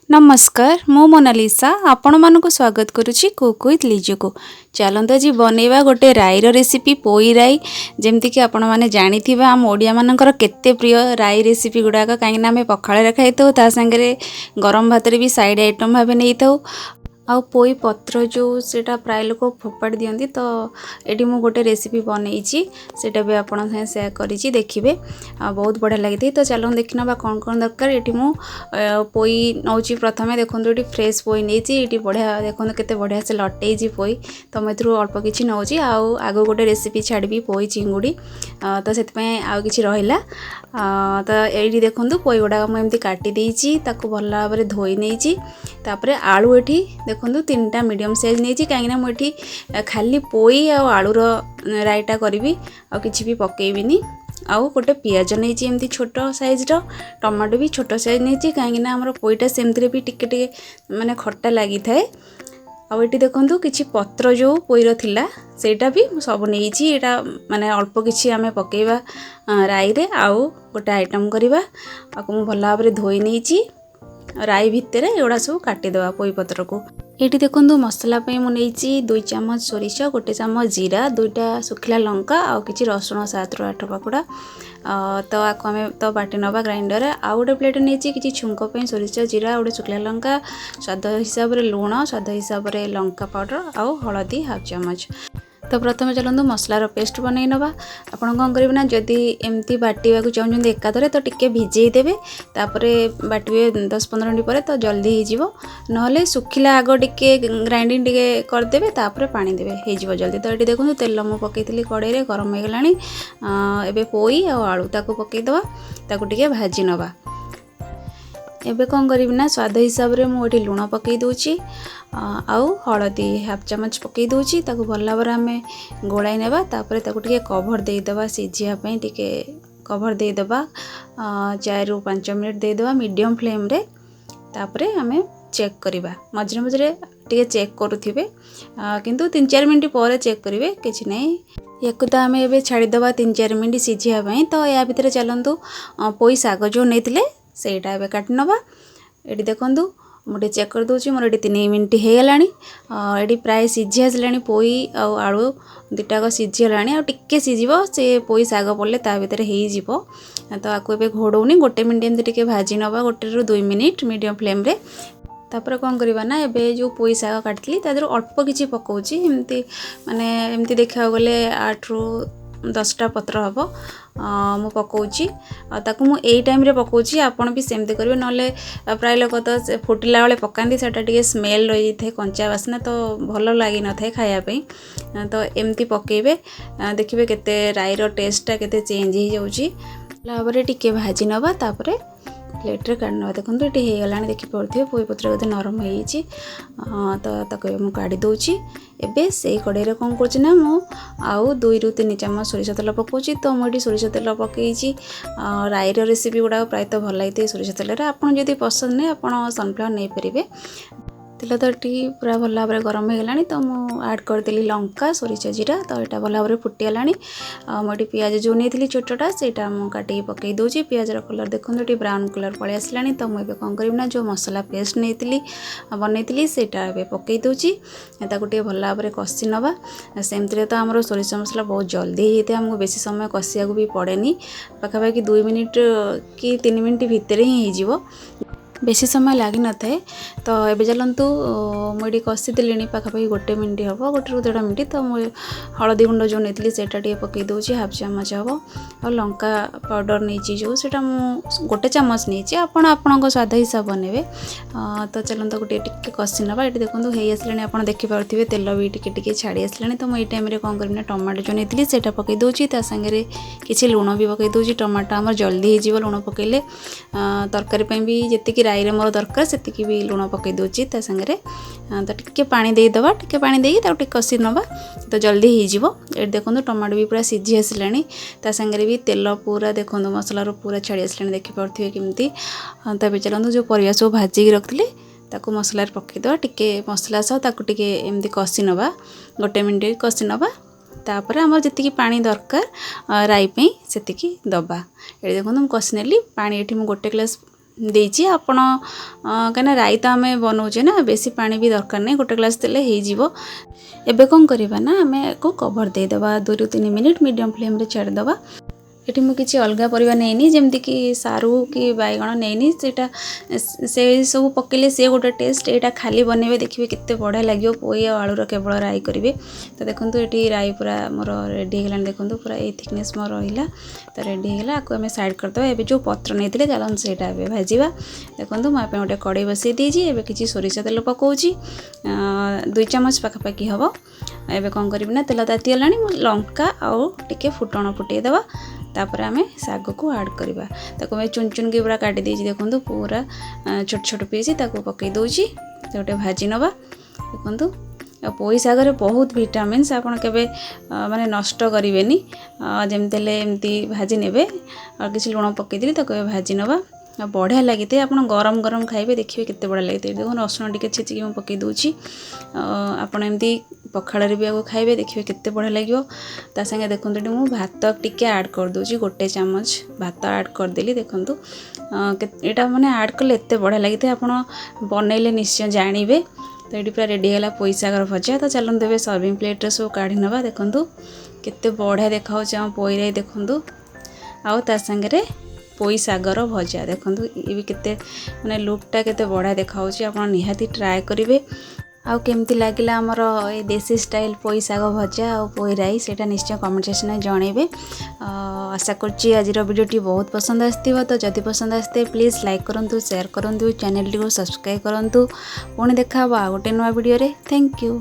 नमस्कार मो मोनालिसा आपण मानक स्वागत करुच्ची कुक विथ लिजु को। चलते आज बनैबा गोटे राईर रेसिपी पोई राई। जमती कि आपण मैंने जानी आम ओडिया मानकर केते प्रिय राई रेसिपी गुड़ाक कहीं आम पखाड़ खाई था सागर गरम भात भी साइड आइटम भाव नहीं था। आउ पोई पत्र जो सेटा प्राय लोक फोपाड़ी दियंती तो ये मु गोटे रेसिपी बनई सेटा भी आपण सेयार करी देखिए बहुत बढ़िया लगी। तो चलो देखना कौन कौन दरकार। ये मु पोई नौ प्रथम देखो ये फ्रेश पोई नहीं बढ़िया देखो केते बढ़िया से लटई पोई तो मुझे अल्प किसी नौ आग गोटे रेसिपी छाड़ी पोई चिंगुड़ी तो से आउ कि रहा तो ये देखो पोई गुड़ा मुझे काटी भल भाव में धोई नहीं तापर आलू ये देखो 3टा मीडियम साइज नहीं कहीं मुझे खाली पोई आलूर रायटा करी आ कि भी पकईबिनी। आउ गोटे पियाज नहीं एमती छोट साइज्र टमाटो भी छोट साइज नहीं कहीं आम पोईटा सेमती भी टिके माने खट्टा लगी थाए। आउ ये देखो किसी पत्र जो पोईर थिला सेटा भी सब नहीं माने अल्प किसी आम पकेबा राई रे। आउ गोटे आइटम करवा आपको भल भाव में धोई नहीं राई भितर एगुड़ा सब काटिदेवा पोई पत्र को। ये देखो मसला मुझे 2 चामच सोरिष 1 चामच जीरा 2टा सुखिला लंका आउ कि रसुण 7 ରୁ 8 पाकुड़ा तो आपको आम तो बाटी नवा ग्राइंडर। आउ गोटे प्लेट नहीं कि छुंक सोरिष जीरा 1 सुखिला लंका स्वाद हिसाब से लुण स्वाद हिसाब से लंका पाउडर आउ हलदी 1/2 चामच। तो प्रथम चलते मसलार पेस्ट बनई नवा। आपड़ कौन करेंगे जदि एमती बाटा चाहते एकादरे तो टिके भिजई देवे तापर बाटे 10-15 मिनट पर तो जल्दी हो ना सुखिला आग टिके ग्राइंडिंग टिके करदे तापर पानी देवे हो जल्दी। तो ये देखो तेल मु पकई कड़े में गरम हो गलानी एबे पोई आलू ताको पकईदवा ताको टिके भाजी नवा। एबे कौन करीबी ना स्वाद हिसाब से मुझे लुण पकई दूची आउ हलदी 1/2 चामच पकई दूची ताको भल भाव आम गोलाई नेबा तापर ताको टिके कभर देदेबा सिझापी टिके कभर देदेबा 4 ରୁ 5 मिनट देदेबा मीडियम फ्लेम रे। तापर आम चेक करवा मझे मझे टिके चेक करुथिबे किंतु 3-4 मिनट पर चेक करेंगे किसी नहीं। याकू तो आम ए छाड़ीदे 3-4 मिनट सिझापी। तो या भितर चलतु पोई शाग जो नहीं सेटा ए काटी नवा। ये देखो मुझे चेक कर दूची मोर 3 मिनट हो गलानी ये प्राय सिझी आसला पोई आलू दुटाक सिझीगलानी आ टिके सिझिबो से पोई शाग पड़े ता भीतर हो। तो आपको ए घोड़ौनी 1 मिनट एमती टिके भाजी नवा 1 ରୁ 2 मिनट मीडियम फ्लेम रे। तापर कौन करवा ना एबे जो पोई शाग काटली तादर अल्प किसी पकाउची एमती माने एमती देखा गले 8 ରୁ 10टा पत्र हम मु पकाउची ताकू मु एई टाइम रे पकाउची। आपण भी सेमती करिवे नले प्राय लोक तो फुटिला बेले पकांदी सेटा टिके स्मेल रही थाए कंचा बासना तो भल लगी न थाए खाया पे। तो एमती पकेबे देखिबे केते राईर टेस्टटा केते चेंज हो जाउची लाबरे टिके भाजी नवा तापर प्लेट रे काढना। देखो ये हो गलानी देखि पड़े पोई पत्र बोधे नरम हो तो मुझे काढ़ी दूची। एबे से कड़े कौन करना मु आउ 2 ରୁ 3 चामच सोरिष तेल पकाउची। तो मुझे सोरिष तेल पकई राईर रेसिपी गुड़ा प्राय तो भल लगी सोरिष तेल आपड़ जदि पसंद नहीं आप सनफ्लावर नहीं पारे। तेल तो ये पूरा भल भाव में गरम हो गलानी तो मुझे ऐड करदेली लंका सोरिष जीरा तो यहाँ भल भाव में फुटीगलानी। मुझे पियाज जो नहीं छोटा सेटा मुझे काटिक पकई दूची। पियाजर कलर देखो ये ब्राउन कलर पलि आसलानी। तो मुझे कौन करना जो मसला पेस्ट नहीं बनई सेटा पकई दूची ताकू भल भाव में कषि नवा। सेमती तो आमर सोरिष मसला बहुत जल्दी होता है आमको बेसी समय कषिया भी पड़ेनी पाखापाखि 2 मिनट कि 3 मिनट भितर ही हो बेसी समय लगी न थाए। तो ये चलतु मुझे कषि देली पाखापाखि 1 मिनट हम 1 ରୁ 1.5 मिनट। तो मुझे हलदी गुंड जो नहीं सेटा पकई दूची 1/2 चामच हम और लंका पाउडर नहीं जो सेटा मु 1 चामच नहीं आपण स्वाद हिसाब बनेबे। तो चलते गोटे टिके कषि नवा। ये देखो हो आसला आप देखिपे तेल भी टिके छाड़ी आसला। तो मुझे टाइम कौन करना टमाटो जो नहीं सेटा पकई दूची सागे किसी लुण भी पकई दूची। टमाटो आमर जल्दी हो लुण पकईले तरकारी भी जी राई मोर दरकार से भी लुण पकई दूची सागे। तो टिके पानी देदेवा टिके पानी देकी टिके कषि नवा तो जल्दी हो। ये देखो टमाटो भी पूरा सिझी आसला सागे भी तेल पूरा देखो मसलार पूरा छाड़ी आसला देखिपे केमती। तो ये चलते जो परिया सब भाजिकी रखी ताकू मसलार पकईदेवा टिके मसला सह ताकू टिके एमती कषि नवा 1 मिनट कषि नवा। तापर आमर जी पानी दरकार राई पे से दबा। ये देखो मुझे कषि नेली पानी ये 1 ग्लास ଦେଇଛି। ଆପଣ କାହିଁକିନା ରାଇ ତ ଆମେ ବନାଉଛେ ନା, ବେଶୀ ପାଣି ବି ଦରକାର ନାହିଁ, ଗୋଟେ ଗ୍ଲାସ୍ ଦେଲେ ହେଇଯିବ। ଏବେ କ'ଣ କରିବା ନା ଆମେ ୟାକୁ କଭର୍ ଦେଇଦେବା, 2 ରୁ 3 ମିନିଟ୍ ମିଡ଼ିୟମ୍ ଫ୍ଲେମ୍ରେ ଛାଡ଼ିଦେବା। ଏଠି ମୁଁ କିଛି ଅଲଗା ପରିବା ନେଇନି, ଯେମିତିକି ସାରୁ କି ବାଇଗଣ ନେଇନି, ସେଇଟା ସେ ସବୁ ପକେଇଲେ ସେ ଗୋଟେ ଟେଷ୍ଟ। ଏଇଟା ଖାଲି ବନେଇବେ ଦେଖିବେ କେତେ ବଢ଼ିଆ ଲାଗିବ, ପୋଇ ଆଉ ଆଳୁର କେବଳ ରାଇ କରିବେ। ତ ଦେଖନ୍ତୁ ଏଠି ରାଇ ପୁରା ମୋର ରେଡ଼ି ହେଇଗଲାଣି, ଦେଖନ୍ତୁ ପୁରା ଏଇ ଥିକନେସ୍ ମୋର ରହିଲା, ତ ରେଡ଼ି ହେଇଗଲା। ଆକୁ ଆମେ ସାଇଡ଼୍ କରିଦେବା। ଏବେ ଯେଉଁ ପତ୍ର ନେଇଥିଲେ ଚାଲନ୍ତୁ ସେଇଟା ଏବେ ଭାଜିବା। ଦେଖନ୍ତୁ ମୁଁ ପାଇଁ ଗୋଟେ କଡ଼େଇ ବସାଇ ଦେଇଛି, ଏବେ କିଛି ସୋରିଷ ତେଲ ପକାଉଛି, 2 ଚାମଚ ପାଖାପାଖି ହେବ। ଏବେ କ'ଣ କରିବି ନା ତେଲ ତାତିଗଲାଣି, ମୁଁ ଲଙ୍କା ଆଉ ଟିକେ ଫୁଟଣ ଫୁଟାଇଦେବା, ତାପରେ ଆମେ ଶାଗକୁ ଆଡ଼୍ କରିବା। ତାକୁ ଆମେ ଚୁନ ଚୁନକି ପୁରା କାଟି ଦେଇଛି, ଦେଖନ୍ତୁ ପୁରା ଛୋଟ ଛୋଟ ପିସ୍, ତାକୁ ପକାଇ ଦେଉଛି, ଗୋଟେ ଭାଜି ନେବା। ଦେଖନ୍ତୁ ପୋଇ ଶାଗରେ ବହୁତ ଭିଟାମିନ୍ସ, ଆପଣ କେବେ ମାନେ ନଷ୍ଟ କରିବେନି, ଯେମିତି ହେଲେ ଏମିତି ଭାଜି ନେବେ। ଆଉ କିଛି ଲୁଣ ପକାଇଦେଲି, ତାକୁ ଏବେ ଭାଜି ନେବା। ବଢ଼ିଆ ଲାଗିଥାଏ, ଆପଣ ଗରମ ଗରମ ଖାଇବେ ଦେଖିବେ କେତେ ବଢ଼ିଆ ଲାଗିଥାଏ। ଦେଖନ୍ତୁ ରସୁଣ ଟିକେ ଛେଚିକି ମୁଁ ପକାଇ ଦେଉଛି, ଆପଣ ଏମିତି ପଖାଳରେ ବି ଆକୁ ଖାଇବେ ଦେଖିବେ କେତେ ବଢ଼ିଆ ଲାଗିବ। ତା ସାଙ୍ଗେ ଦେଖନ୍ତୁ ଏଠି ମୁଁ ଭାତ ଟିକେ ଆଡ଼୍ କରିଦେଉଛି, 1 ଚାମଚ ଭାତ ଆଡ଼୍ କରିଦେଲି। ଦେଖନ୍ତୁ ଏଇଟା ମାନେ ଆଡ଼୍ କଲେ ଏତେ ବଢ଼ିଆ ଲାଗିଥାଏ, ଆପଣ ବନେଇଲେ ନିଶ୍ଚୟ ଜାଣିବେ। ତ ଏଠି ପୁରା ରେଡ଼ି ହେଇଗଲା ପୋଇ ଶାଗର ଭଜା। ତ ଚାଲନ୍ତୁ ଏବେ ସର୍ଭିଂ ପ୍ଲେଟ୍ରେ ସବୁ କାଢ଼ି ନେବା। ଦେଖନ୍ତୁ କେତେ ବଢ଼ିଆ ଦେଖାହେଉଛି ଆମ ପୋଇ ରାଇ, ଦେଖନ୍ତୁ ଆଉ ତା ସାଙ୍ଗରେ ପୋଇ ଶାଗର ଭଜା, ଦେଖନ୍ତୁ ଇଏ ବି କେତେ ମାନେ ଲୁକ୍ଟା କେତେ ବଢ଼ିଆ ଦେଖାହେଉଛି। ଆପଣ ନିହାତି ଟ୍ରାଏ କରିବେ। ଆଉ କେମିତି ଲାଗିଲା ଆମର ଏ ଦେଶୀ ଷ୍ଟାଇଲ୍ ପୋଇ ଶାଗ ଭଜା ଆଉ ପୋଇ ରାଇ, ସେଇଟା ନିଶ୍ଚୟ କମେଣ୍ଟ ସେକ୍ସନରେ ଜଣାଇବେ। ଆଶା କରୁଛି ଆଜିର ଭିଡ଼ିଓଟି ବହୁତ ପସନ୍ଦ ଆସିଥିବ। ତ ଯଦି ପସନ୍ଦ ଆସିଥାଏ ପ୍ଲିଜ୍ ଲାଇକ୍ କରନ୍ତୁ, ସେୟାର କରନ୍ତୁ, ଚ୍ୟାନେଲଟିକୁ ସବସ୍କ୍ରାଇବ୍ କରନ୍ତୁ। ପୁଣି ଦେଖା ହେବ ଆଉ ଗୋଟେ ନୂଆ ଭିଡ଼ିଓରେ। Thank you.